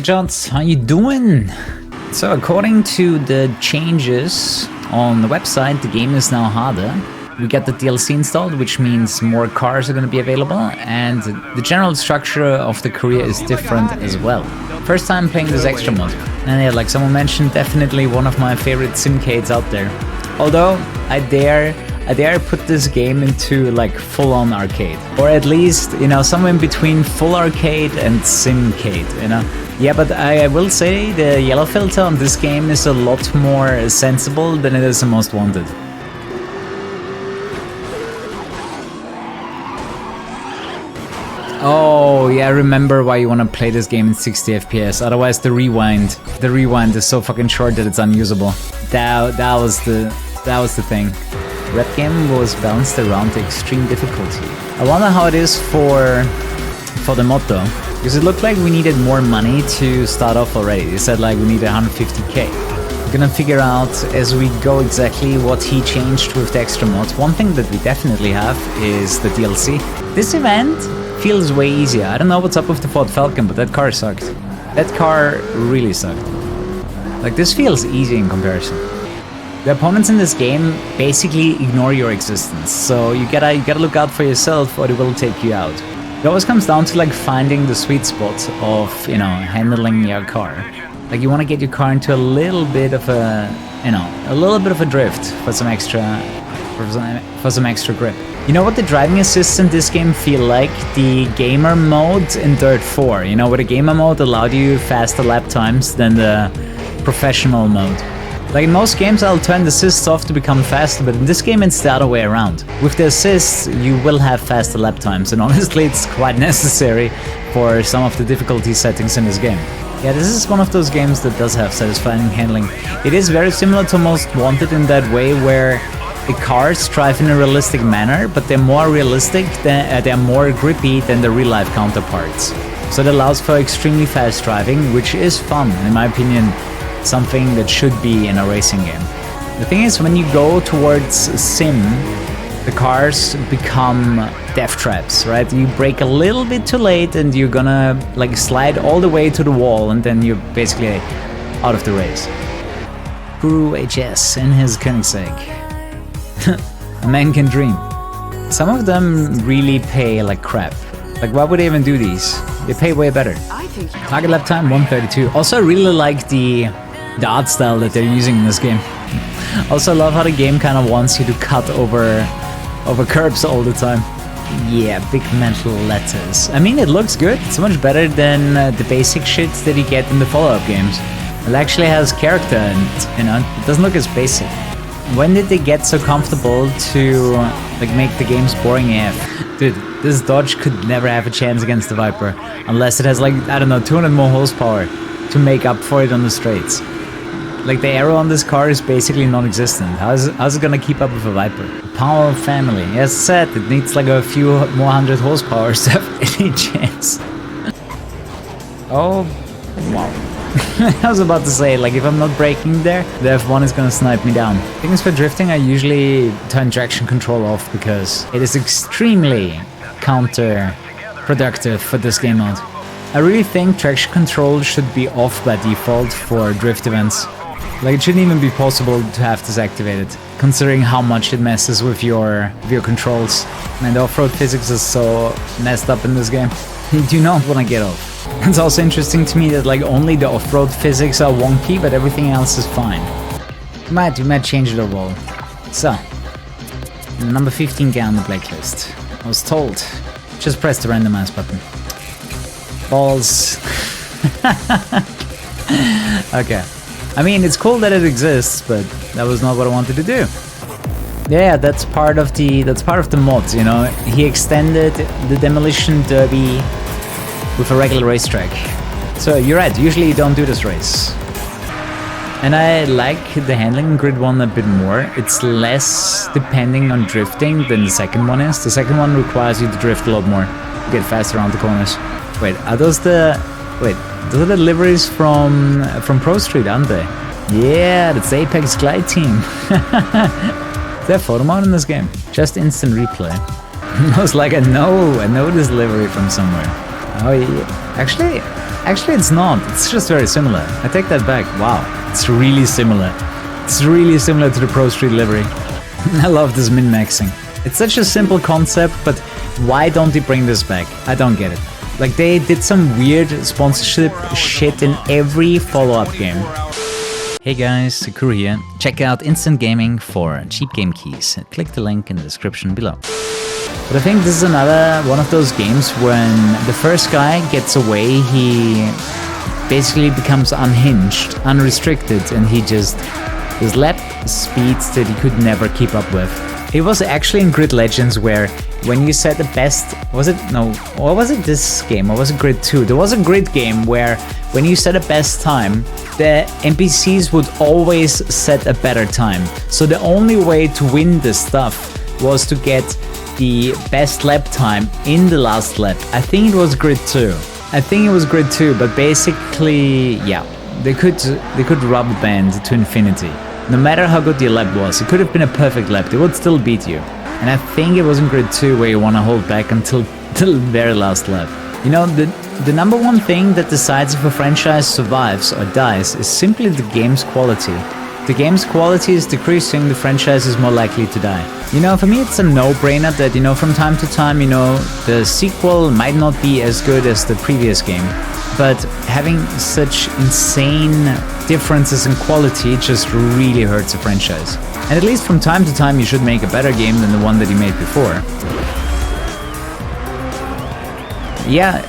Jots, how you doing? So according to the changes on the website, the game is now harder. We got the DLC installed, which means more cars are going to be available, and the general structure of the career is different as well. First time playing this Xtra mod, and yeah, like someone mentioned, definitely one of my favorite simcades out there. Although I dare put this game into like full-on arcade, or at least, you know, somewhere in between full arcade and simcade, you know. Yeah, but I will say the yellow filter on this game is a lot more sensible than it is in Most Wanted. Oh, yeah, I remember why you want to play this game in 60 FPS, otherwise the rewind is so fucking short that it's unusable. That was the thing. Red game was balanced around the extreme difficulty. I wonder how it is for the mod though, because it looked like we needed more money to start off already. They said like we need 150k. We're gonna figure out as we go exactly what he changed with the Xtra mod. One thing that we definitely have is the DLC. This event feels way easier. I don't know what's up with the Ford Falcon, but that car sucked. That car really sucked. Like, this feels easy in comparison. The opponents in this game basically ignore your existence, so you gotta look out for yourself or they will take you out. It always comes down to like finding the sweet spot of, you know, handling your car. Like, you want to get your car into a little bit of a, you know, a little bit of a drift for some extra grip. You know what the driving assists in this game feel like? The gamer mode in Dirt 4. You know, where the gamer mode allowed you faster lap times than the professional mode. Like in most games, I'll turn the assists off to become faster, but in this game it's the other way around. With the assists, you will have faster lap times, and honestly it's quite necessary for some of the difficulty settings in this game. Yeah, this is one of those games that does have satisfying handling. It is very similar to Most Wanted in that way, where the cars drive in a realistic manner, but they're more realistic, they're more grippy than the real-life counterparts. So it allows for extremely fast driving, which is fun, in my opinion, something that should be in a racing game. The thing is, when you go towards sim, the cars become death traps, right? You brake a little bit too late and you're gonna like slide all the way to the wall, and then you're basically out of the race. KuruHS in his Koenigsegg. A man can dream. Some of them really pay like crap. Like, why would they even do these? They pay way better. Target lap time 132. Also, I really like the art style that they're using in this game. Also, I love how the game kind of wants you to cut over curbs all the time. Yeah, big mental letters. I mean, it looks good. It's much better than the basic shit that you get in the follow-up games. It actually has character and, you know, it doesn't look as basic. When did they get so comfortable to like make the games boring AF? Dude, this Dodge could never have a chance against the Viper unless it has like, I don't know, 200 more horsepower to make up for it on the straights. Like, the aero on this car is basically non-existent. How's it gonna keep up with a Viper? Power family. As said, it needs like a few more hundred horsepower to have any chance. Oh, wow. I was about to say, like, if I'm not braking there, the F1 is gonna snipe me down. Things for drifting, I usually turn traction control off because it is extremely counterproductive for this game mode. I really think traction control should be off by default for drift events. Like, it shouldn't even be possible to have this activated, considering how much it messes with your controls. And the off-road physics is so messed up in this game. You do not want to get off. It's also interesting to me that like only the off-road physics are wonky, but everything else is fine. We might change it overall. So, number 15 guy on the blacklist. I was told, just press the randomize button. Balls. Okay. I mean, it's cool that it exists, but that was not what I wanted to do. Yeah, that's part of the mod, you know. He extended the Demolition Derby with a regular racetrack. So you're right, usually you don't do this race. And I like the handling in Grid 1 a bit more. It's less depending on drifting than the second one is. The second one requires you to drift a lot more to get faster around the corners. Wait, those are the liveries from Pro Street, aren't they? Yeah, that's the Apex Glide team. Is there a photo mode in this game? Just instant replay. I was like, I know this livery from somewhere. Oh yeah, actually, Actually, it's not. It's just very similar. I take that back. Wow. It's really similar. It's really similar to the Pro Street livery. I love this min-maxing. It's such a simple concept, but why don't they bring this back? I don't get it. Like, they did some weird sponsorship shit in every follow-up game. Hey guys, Kuru here. Check out Instant Gaming for cheap game keys. Click the link in the description below. But I think this is another one of those games when the first guy gets away, he basically becomes unhinged, unrestricted, and his lap speeds that he could never keep up with. It was actually in Grid Legends where when you set the best, or was it this game, or was it Grid 2? There was a Grid game where when you set a best time, the NPCs would always set a better time. So the only way to win this stuff was to get the best lap time in the last lap. I think it was Grid 2. But basically, yeah, they could rubber band to infinity. No matter how good your lap was, it could have been a perfect lap, they would still beat you. And I think it was in Grid 2 where you want to hold back until the very last lap. You know, the number one thing that decides if a franchise survives or dies is simply the game's quality. If the game's quality is decreasing, the franchise is more likely to die. You know, for me it's a no-brainer that, you know, from time to time, you know, the sequel might not be as good as the previous game. But having such insane differences in quality just really hurts a franchise. And at least from time to time you should make a better game than the one that you made before. Yeah,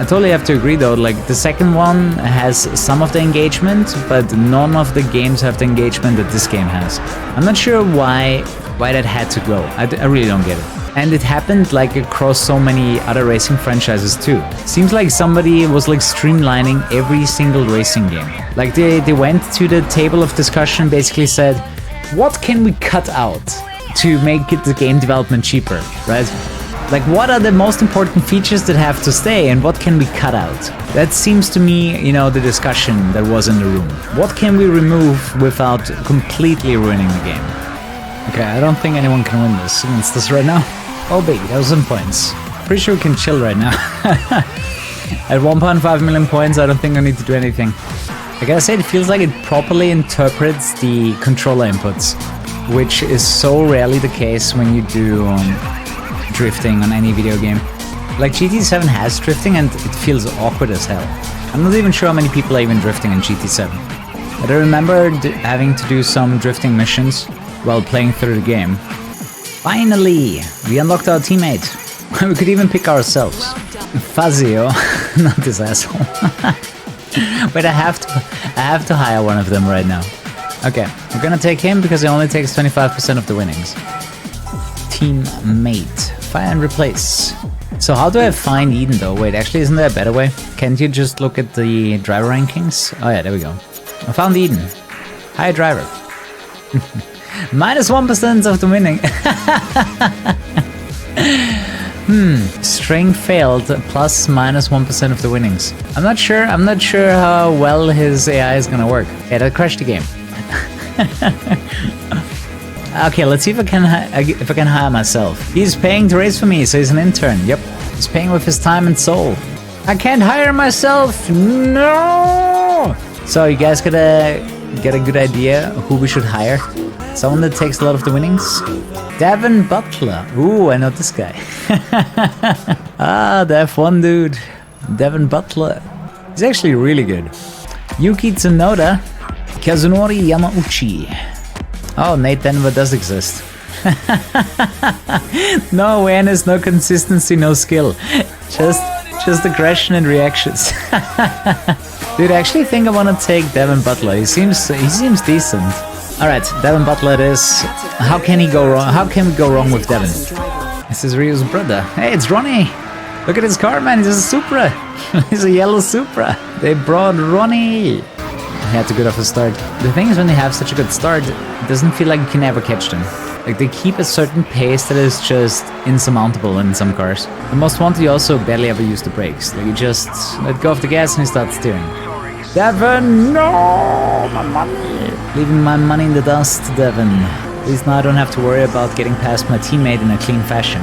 I totally have to agree though, like the second one has some of the engagement, but none of the games have the engagement that this game has. I'm not sure why that had to go. I really don't get it. And it happened like across so many other racing franchises too. Seems like somebody was like streamlining every single racing game. Like they went to the table of discussion, basically said, what can we cut out to make the game development cheaper, right? Like, what are the most important features that have to stay and what can we cut out? That seems to me, you know, the discussion that was in the room. What can we remove without completely ruining the game? Okay, I don't think anyone can win this against this right now. Oh baby, 1,000 points. Pretty sure we can chill right now. At 1.5 million points, I don't think I need to do anything. I gotta say, it feels like it properly interprets the controller inputs, which is so rarely the case when you do drifting on any video game. Like GT7 has drifting and it feels awkward as hell. I'm not even sure how many people are even drifting in GT7. But I remember having to do some drifting missions while playing through the game. Finally, we unlocked our teammate. We could even pick ourselves. Fazio, not this asshole. Wait, I have to hire one of them right now. Okay, we're gonna take him because he only takes 25% of the winnings. Teammate. Fire and replace. So how do I find Eden though? Wait, actually isn't there a better way? Can't you just look at the driver rankings? Oh yeah, there we go. I found Eden. Hi driver. Minus 1% of the winning. String failed, plus minus 1% of the winnings. I'm not sure how well his AI is gonna work. Yeah, that crashed the game. Okay, let's see if I can hire myself. He's paying to race for me, so he's an intern. Yep, he's paying with his time and soul. I can't hire myself. No. So you guys gotta get a good idea who we should hire. Someone that takes a lot of the winnings. Devin Butler. Ooh, I know this guy. Ah, the F1 dude. Devin Butler. He's actually really good. Yuki Tsunoda. Kazunori Yamauchi. Oh, Nate Denver does exist. No awareness, no consistency, no skill. Just aggression and reactions. Dude, I actually think I want to take Devin Butler. He seems decent. Alright, Devin Butler it is. How can he go wrong? How can we go wrong with Devin? This is Ryu's brother. Hey, it's Ronnie! Look at his car, man. He's a Supra. He's a yellow Supra. They brought Ronnie. He had to get off the start. The thing is, when they have such a good start, it doesn't feel like you can ever catch them. Like, they keep a certain pace that is just insurmountable in some cars. The most wanted, you also barely ever use the brakes. Like, you just let go of the gas and you start steering. Devin, no! My money! Leaving my money in the dust, Devin. At least now I don't have to worry about getting past my teammate in a clean fashion.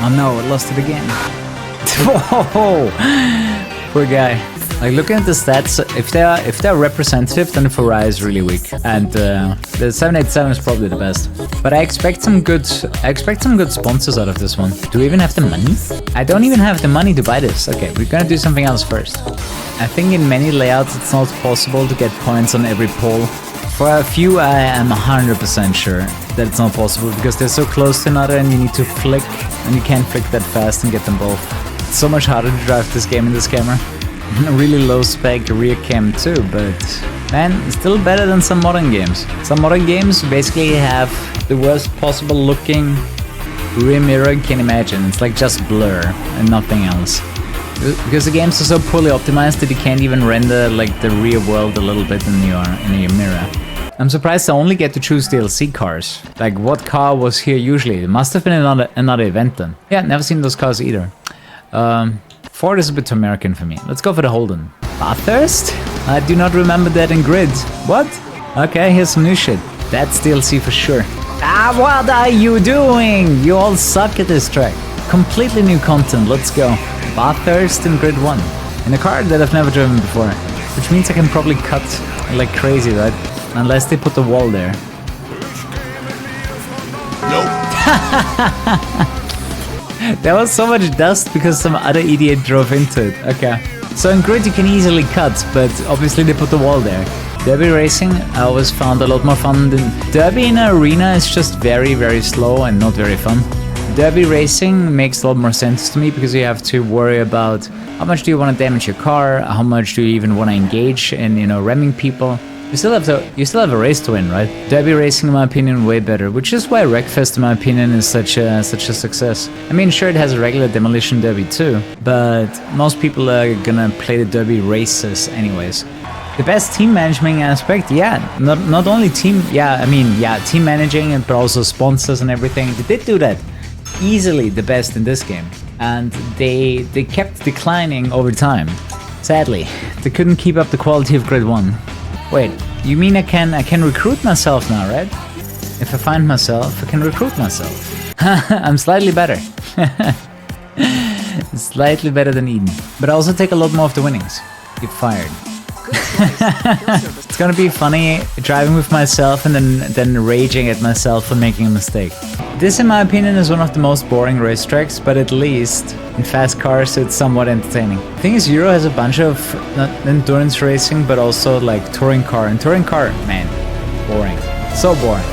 Oh no, I lost it again. Whoa! Poor guy. Like looking at the stats, if they're representative, then the Ferrari is really weak, and the 787 is probably the best. But I expect some good sponsors out of this one. Do we even have the money? I don't even have the money to buy this. Okay, we're gonna do something else first. I think in many layouts it's not possible to get points on every pole. For a few, I am 100% sure that it's not possible because they're so close to another, and you need to flick, and you can't flick that fast and get them both. It's so much harder to drive this game in this camera. Really low spec rear cam too, but man, still better than some modern games. Some modern games basically have the worst possible looking rear mirror you can imagine. It's like just blur and nothing else. Because the games are so poorly optimized that you can't even render like the rear world a little bit in your mirror. I'm surprised I only get to choose DLC cars. Like what car was here usually? It must have been another event then. Yeah, never seen those cars either. Ford is a bit too American for me. Let's go for the Holden. Bathurst? I do not remember that in Grid. What? Okay, here's some new shit. That's DLC for sure. Ah, what are you doing? You all suck at this track. Completely new content, let's go. Bathurst in Grid 1. In a car that I've never driven before. Which means I can probably cut like crazy, right? Unless they put the wall there. Nope. There was so much dust because some other idiot drove into it. Okay. So in Grid you can easily cut, but obviously they put the wall there. Derby racing I always found a lot more fun than... Derby in an arena is just very, very slow and not very fun. Derby racing makes a lot more sense to me because you have to worry about how much do you want to damage your car, how much do you even want to engage in, you know, ramming people. You still have a race to win, right? Derby racing, in my opinion, way better, which is why Wreckfest, in my opinion, is such a success. I mean, sure, it has a regular demolition derby too, but most people are gonna play the derby races anyways. The best team management aspect, yeah, not only team, team managing, but also sponsors and everything. They did do that. Easily the best in this game, and they kept declining over time. Sadly, they couldn't keep up the quality of Grid 1. Wait, you mean I can recruit myself now, right? If I find myself, I can recruit myself. I'm slightly better. Slightly better than Eden. But I also take a lot more of the winnings. Get fired. It's gonna be funny driving with myself and then raging at myself for making a mistake. This, in my opinion, is one of the most boring racetracks, but at least in fast cars it's somewhat entertaining. The thing is, Euro has a bunch of not endurance racing, but also like touring car. And touring car, man, boring. So boring.